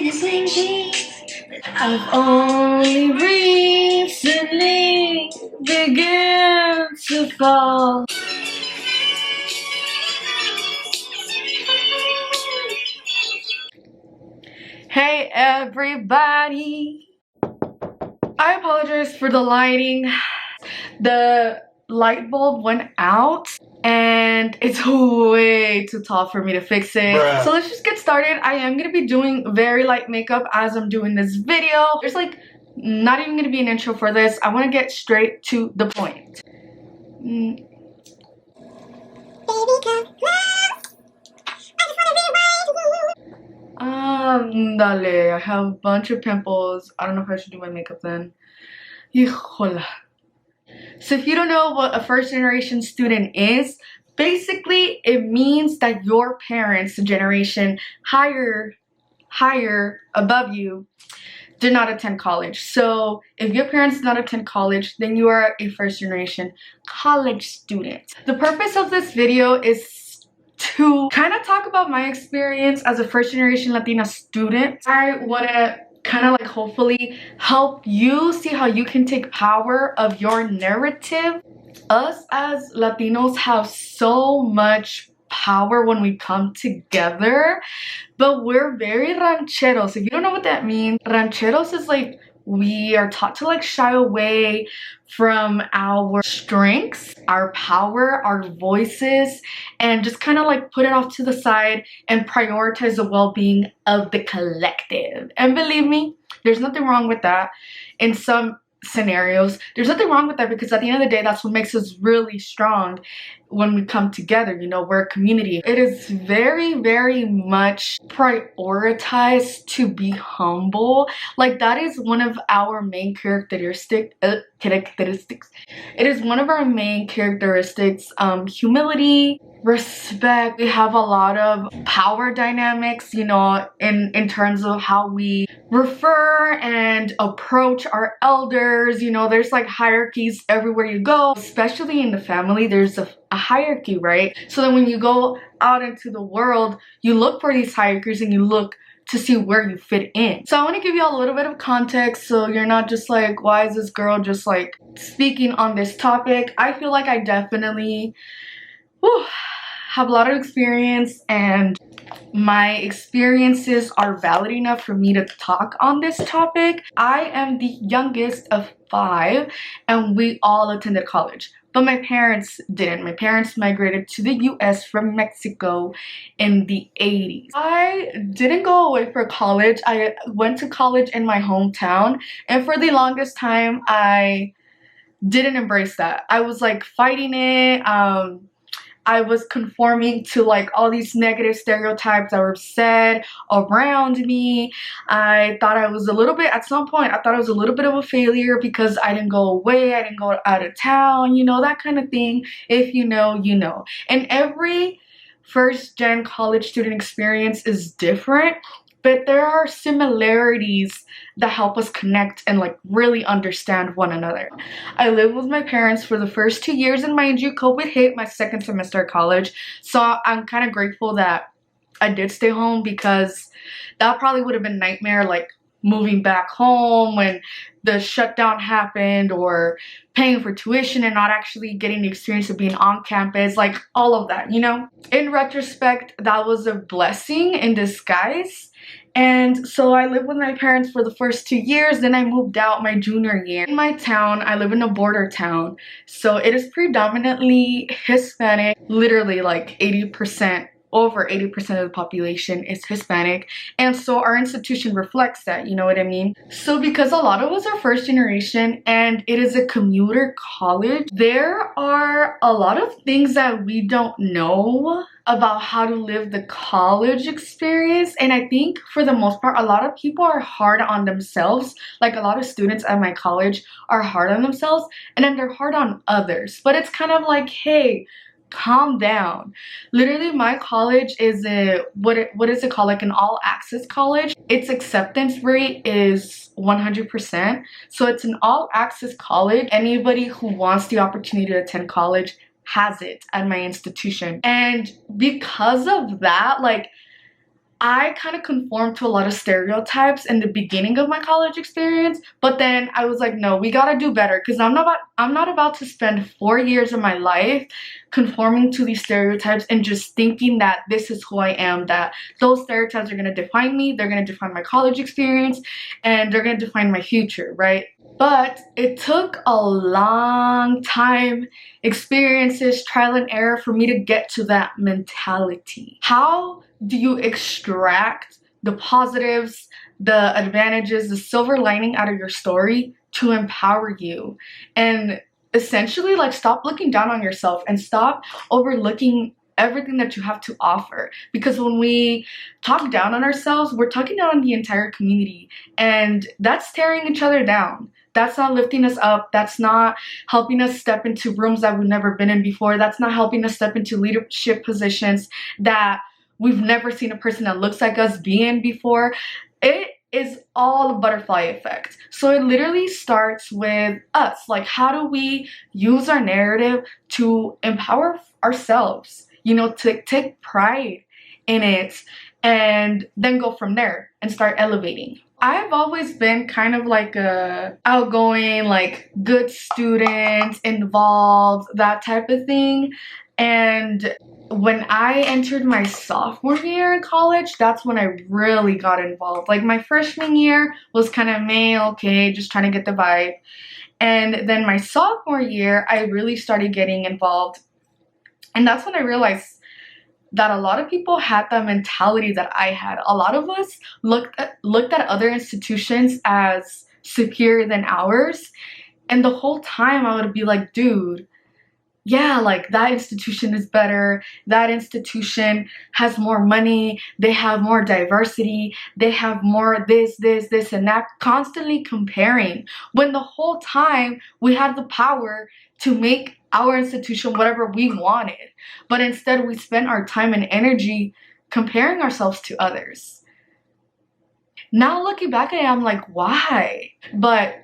is thinking I've only recently begun to fall. Hey everybody! I apologize for the lighting. The light bulb went out and it's way too tall for me to fix it. Bruh. So let's just get started. I am gonna be doing very light makeup as I'm doing this video. There's like not even gonna be an intro for this. I want to get straight to the point. Baby, come close. I just want to be right. Dale, I have a bunch of pimples. I don't know if I should do my makeup then. Híjola. So if you don't know what a first generation student is, basically it means that your parents, the generation higher above you, did not attend college. So if your parents did not attend college, then you are a first generation college student. The purpose of this video is to kind of talk about my experience as a first generation Latina student. I want to kind of like hopefully help you see how you can take power of your narrative. Us as Latinos have so much power when we come together, but we're very rancheros. If you don't know what that means, rancheros is like we are taught to like shy away from our strengths, our power, our voices, and just kind of like put it off to the side and prioritize the well-being of the collective. And believe me, there's nothing wrong with that. In some scenarios, there's nothing wrong with that, because at the end of the day, that's what makes us really strong when we come together. You know, we're a community. It is very much prioritized to be humble. Like that is one of our main characteristics. It is one of our main characteristics. Humility, respect. We have a lot of power dynamics, you know, in terms of how we refer and approach our elders. You know, there's like hierarchies everywhere you go, especially in the family. There's a hierarchy, right? So then when you go out into the world, you look for these hierarchies and you look to see where you fit in. So I want to give you all a little bit of context so you're not just like, why is this girl just like speaking on this topic? I feel like I definitely have a lot of experience, and my experiences are valid enough for me to talk on this topic. I am the youngest of 5 and we all attended college, but my parents didn't. My parents migrated to the US from Mexico in the 80s. I didn't go away for college. I went to college in my hometown, and for the longest time I didn't embrace that. I was like fighting it. I was conforming to like all these negative stereotypes that were said around me. I thought I was a little bit, at some point, I thought I was a little bit of a failure because I didn't go away, I didn't go out of town, you know, that kind of thing. If you know, you know. And every first gen college student experience is different, but there are similarities that help us connect and like really understand one another. I lived with my parents for the first 2 years, and mind you, COVID hit my second semester of college. So I'm kind of grateful that I did stay home, because that probably would have been a nightmare, like moving back home when the shutdown happened, or paying for tuition and not actually getting the experience of being on campus, like all of that, you know. In retrospect, that was a blessing in disguise. And so I lived with my parents for the first 2 years, then I moved out my junior year. In my town, I live in a border town, so it is predominantly Hispanic. Literally like 80%, over 80% of the population is Hispanic, and so our institution reflects that, you know what I mean? So because a lot of us are first generation and it is a commuter college, there are a lot of things that we don't know about how to live the college experience. And I think for the most part, a lot of people are hard on themselves. Like a lot of students at my college are hard on themselves, and then they're hard on others. But it's kind of like, hey, calm down. Literally, my college is a what is it called, like an all access college. Its acceptance rate is 100%. So it's an all access college. Anybody who wants the opportunity to attend college has it at my institution. And because of that, like I kind of conformed to a lot of stereotypes in the beginning of my college experience, but then I was like, no, we gotta do better because I'm not about to spend 4 years of my life conforming to these stereotypes and just thinking that this is who I am, that those stereotypes are gonna define me, they're gonna define my college experience, and they're gonna define my future, right? But it took a long time, experiences, trial and error for me to get to that mentality. How do you extract the positives, the advantages, the silver lining out of your story to empower you? And essentially, like, stop looking down on yourself and stop overlooking everything that you have to offer, because when we talk down on ourselves, we're talking down on the entire community, and that's tearing each other down. That's not lifting us up. That's not helping us step into rooms that we've never been in before. That's not helping us step into leadership positions that we've never seen a person that looks like us be in before. It is all a butterfly effect. So it literally starts with us. Like, how do we use our narrative to empower ourselves? You know, to take pride in it and then go from there and start elevating. I've always been kind of like a outgoing, like good student, involved, that type of thing. And when I entered my sophomore year in college, that's when I really got involved. Like, my freshman year was kind of meh, okay, just trying to get the vibe. And then my sophomore year, I really started getting involved. And that's when I realized that a lot of people had that mentality that I had. A lot of us looked at other institutions as superior than ours. And the whole time I would be like, dude, yeah, like, that institution is better. That institution has more money. They have more diversity. They have more this, and that. Constantly comparing, when the whole time we had the power to make our institution whatever we wanted. But instead, we spent our time and energy comparing ourselves to others. Now looking back at it, I'm like, why? But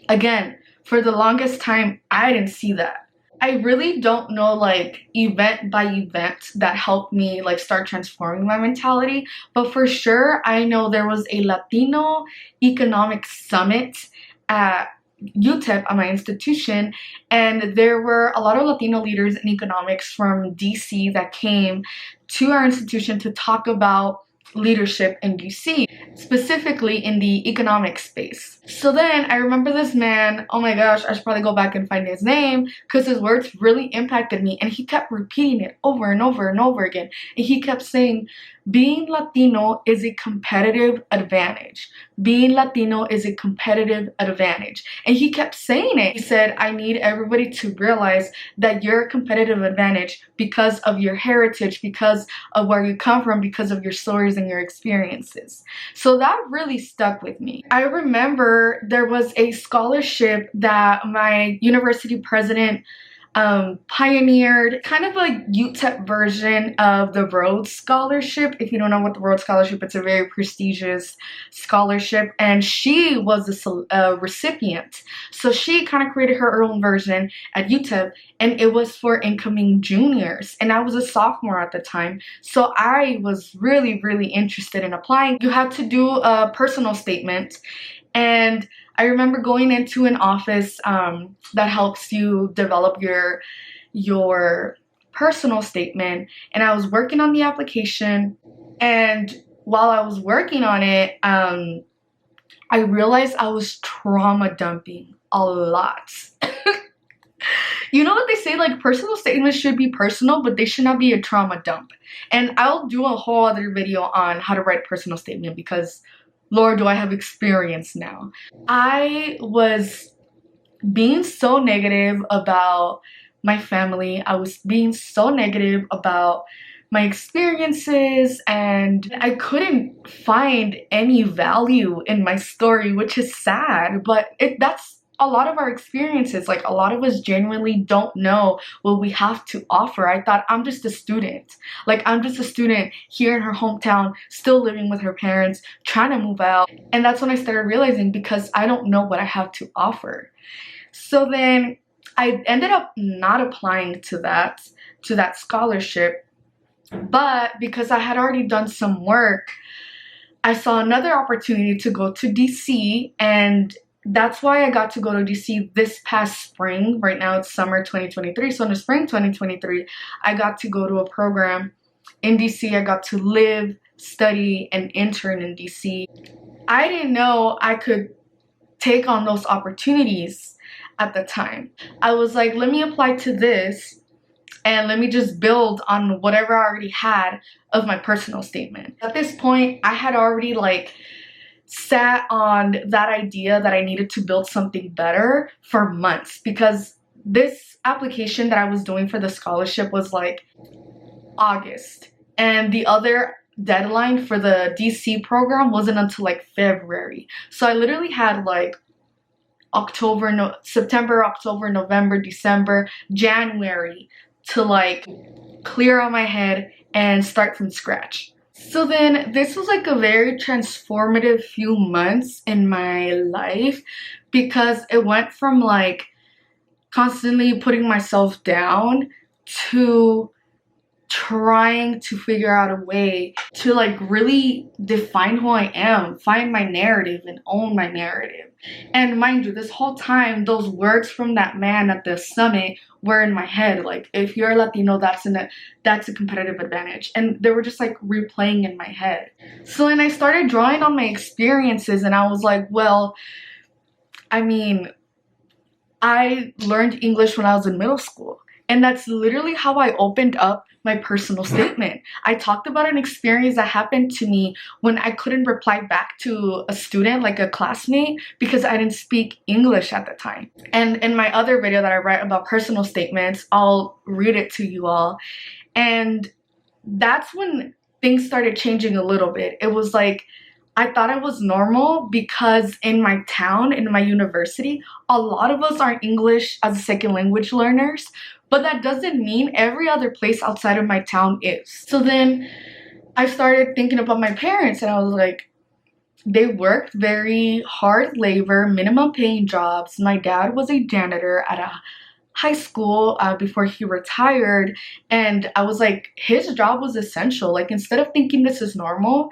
again, for the longest time, I didn't see that. I really don't know, like, event by event that helped me, like, start transforming my mentality. But for sure, I know there was a Latino Economic Summit at UTEP, at my institution, and there were a lot of Latino leaders in economics from DC that came to our institution to talk about leadership in DC, specifically in the economic space. So then I remember this man, oh my gosh, I should probably go back and find his name, because his words really impacted me, and he kept repeating it over and over and over again. And he kept saying, being Latino is a competitive advantage. Being Latino is a competitive advantage. And he kept saying it. He said, I need everybody to realize that you're a competitive advantage because of your heritage, because of where you come from, because of your stories and your experiences. So that really stuck with me. I remember there was a scholarship that my university president pioneered, kind of like UTEP version of the Rhodes Scholarship. If you don't know what the Rhodes Scholarship, it's a very prestigious scholarship, and she was a recipient. So she kind of created her own version at UTEP, and it was for incoming juniors. And I was a sophomore at the time, so I was really, really interested in applying. You had to do a personal statement, and I remember going into an office that helps you develop your personal statement, and I was working on the application, and while I was working on it, I realized I was trauma dumping a lot. You know what they say, like, personal statements should be personal, but they should not be a trauma dump. And I'll do a whole other video on how to write a personal statement, because Lord, do I have experience now. I was being so negative about my family. I was being so negative about my experiences, and I couldn't find any value in my story, which is sad, but that's a lot of our experiences. Like, a lot of us genuinely don't know what we have to offer. I thought, I'm just a student. Like, I'm just a student here in her hometown, still living with her parents, trying to move out. And that's when I started realizing, because I don't know what I have to offer. So then I ended up not applying to that scholarship. But because I had already done some work, I saw another opportunity to go to DC, and that's why I got to go to DC this past spring. Right now it's summer 2023. So in the spring 2023, I got to go to a program in DC. I got to live, study, and intern in DC. I didn't know I could take on those opportunities at the time. I was like, let me apply to this and let me just build on whatever I already had of my personal statement. At this point, I had already like sat on that idea that I needed to build something better for months, because this application that I was doing for the scholarship was like August, and the other deadline for the DC program wasn't until like February. So I literally had like September, October, November, December, January to like clear out my head and start from scratch. So then this was like a very transformative few months in my life, because it went from like constantly putting myself down to trying to figure out a way to like really define who I am, find my narrative and own my narrative. And mind you, this whole time those words from that man at the summit were in my head, like, if you're Latino, that's a competitive advantage, and they were just like replaying in my head. So then I started drawing on my experiences, and I was like, well, I mean, I learned English when I was in middle school, and that's literally how I opened up my personal statement. I talked about an experience that happened to me when I couldn't reply back to a student, like a classmate, because I didn't speak English at the time. And in my other video that I write about personal statements, I'll read it to you all. And that's when things started changing a little bit. It was like, I thought it was normal because in my town, in my university, a lot of us are English as a second language learners, but that doesn't mean every other place outside of my town is. So then I started thinking about my parents, and I was like, they worked very hard labor, minimum paying jobs. My dad was a janitor at a high school before he retired, and I was like, his job was essential. Like, instead of thinking this is normal,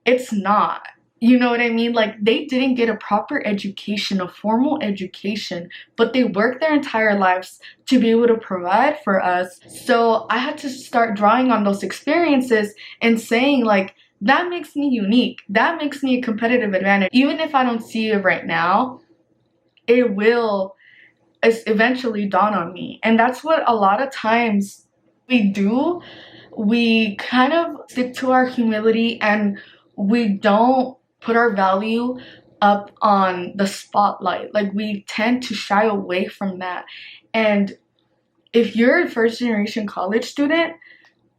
it's not. You know what I mean? Like, they didn't get a proper education, a formal education, but they worked their entire lives to be able to provide for us. So I had to start drawing on those experiences and saying, like, that makes me unique. That makes me a competitive advantage. Even if I don't see it right now, it will eventually dawn on me. And that's what a lot of times we do. We kind of stick to our humility, and we don't put our value up on the spotlight. Like, we tend to shy away from that. And if you're a first generation college student,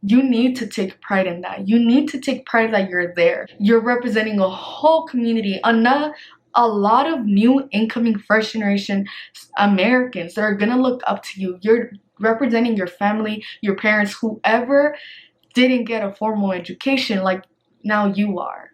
you need to take pride in that. You need to take pride that you're there. You're representing a whole community, a lot of new incoming first generation Americans that are gonna look up to you. You're representing your family, your parents, whoever didn't get a formal education, like now you are.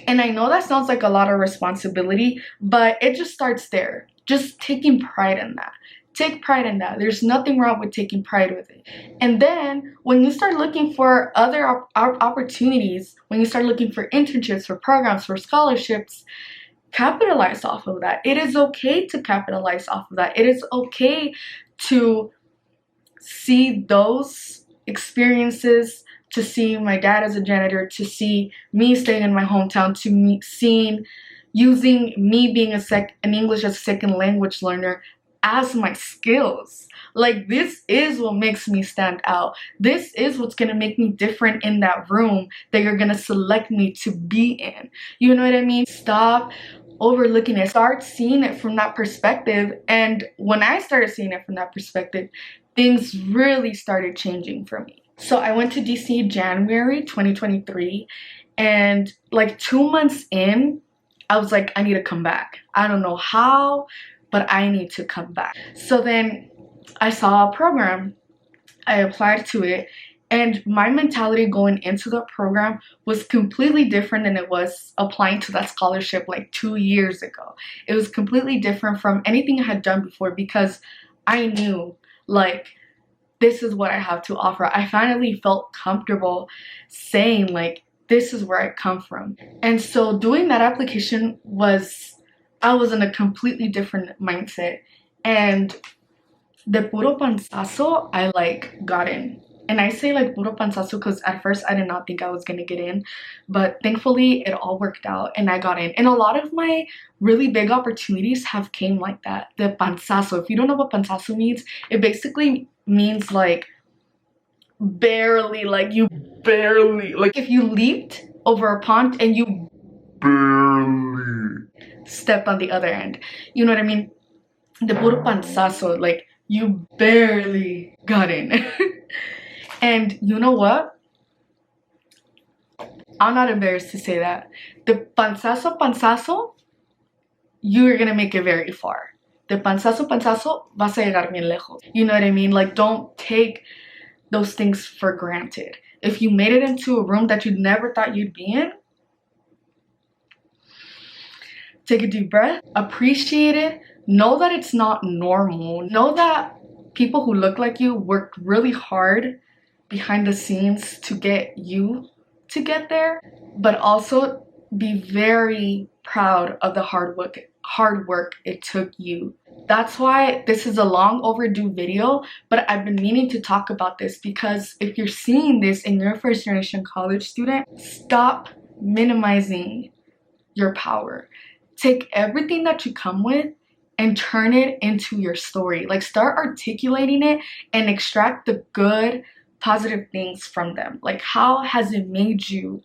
And I know that sounds like a lot of responsibility, but it just starts there. Just taking pride in that. Take pride in that. There's nothing wrong with taking pride with it. And then when you start looking for other opportunities, when you start looking for internships, for programs, for scholarships, capitalize off of that. It is okay to capitalize off of that. It is okay to see those experiences, to see my dad as a janitor, to see me staying in my hometown, to me using me being an English as a second language learner as my skills. Like, this is what makes me stand out. This is what's gonna make me different in that room that you're gonna select me to be in. You know what I mean? Stop overlooking it. Start seeing it from that perspective. And when I started seeing it from that perspective, things really started changing for me. So I went to DC January 2023, and like 2 months in, I was like, I need to come back. I don't know how, but I need to come back. So then I saw a program, I applied to it, and my mentality going into the program was completely different than it was applying to that scholarship like 2 years ago. It was completely different from anything I had done before, because I knew, like, this is what I have to offer. I finally felt comfortable saying like, this is where I come from. And so doing that application I was in a completely different mindset. And de puro panzazo, I like got in. And I say like puro panzazo because at first I did not think I was gonna get in, but thankfully it all worked out and I got in. And a lot of my really big opportunities have came like that. The panzazo, if you don't know what panzazo means, it basically means like barely, like you barely, like if you leaped over a pond and you barely stepped on the other end. You know what I mean? The puro panzazo, like you barely got in. And you know what? I'm not embarrassed to say that. The panzazo, you're gonna make it very far. The panzazo, vas a llegar bien lejos. You know what I mean? Like, don't take those things for granted. If you made it into a room that you never thought you'd be in, take a deep breath, appreciate it, know that it's not normal. Know that people who look like you worked really hard behind the scenes to get you to get there, but also be very proud of the hard work it took you. That's why this is a long overdue video, but I've been meaning to talk about this because if you're seeing this and you're a first generation college student, stop minimizing your power. Take everything that you come with and turn it into your story. Like, start articulating it and extract the good, positive things from them. Like, how has it made you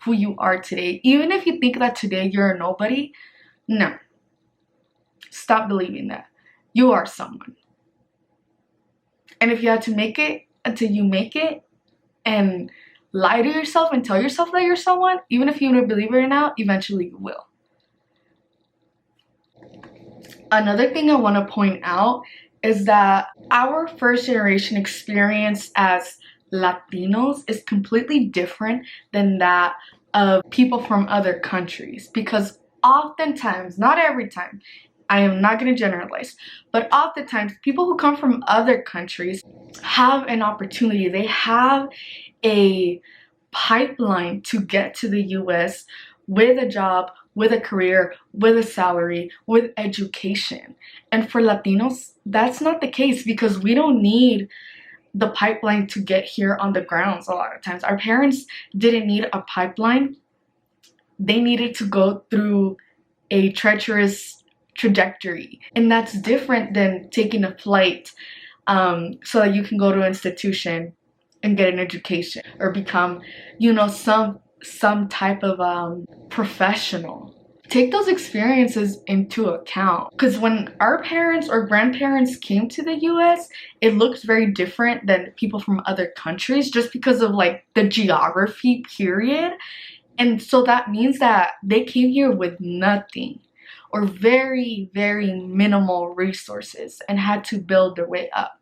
who you are today? Even if you think that today you're a nobody, no. Stop believing that. You are someone. And if you had to make it until you make it and lie to yourself and tell yourself that you're someone, even if you don't believe it or not, eventually you will. Another thing I want to point out is that our first generation experience as Latinos is completely different than that of people from other countries, because oftentimes, not every time, I am not going to generalize, but oftentimes people who come from other countries have an opportunity. They have a pipeline to get to the US with a job, with a career, with a salary, with education. And for Latinos, that's not the case because we don't need the pipeline to get here on the grounds a lot of times. Our parents didn't need a pipeline. They needed to go through a treacherous trajectory. And that's different than taking a flight so that you can go to an institution and get an education or become, you know, some type of professional. Take those experiences into account, because when our parents or grandparents came to the US, it looked very different than people from other countries just because of like the geography period. And so that means that they came here with nothing or very, very minimal resources and had to build their way up.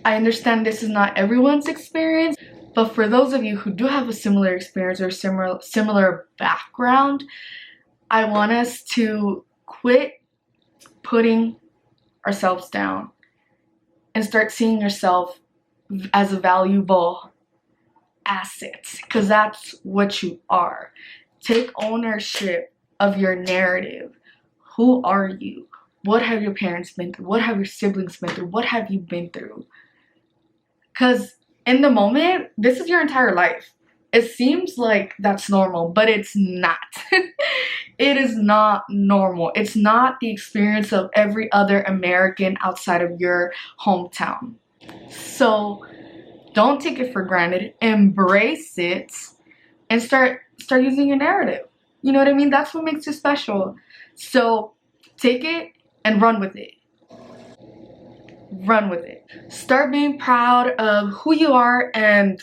I understand this is not everyone's experience, but for those of you who do have a similar experience or similar background, I want us to quit putting ourselves down and start seeing yourself as a valuable asset, because that's what you are. Take ownership of your narrative. Who are you? What have your parents been through? What have your siblings been through? What have you been through? Because in the moment, this is your entire life. It seems like that's normal, but it's not. It is not normal. It's not the experience of every other American outside of your hometown. So don't take it for granted. Embrace it and start using your narrative. You know what I mean? That's what makes you special. So take it and run with it. Run with it. Start being proud of who you are and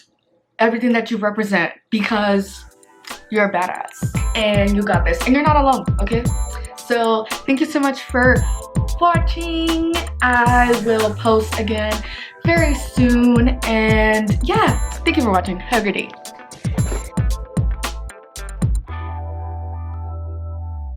everything that you represent, because you're a badass and you got this and you're not alone, okay? So thank you so much for watching. I will post again very soon, and yeah, thank you for watching. Have a good day.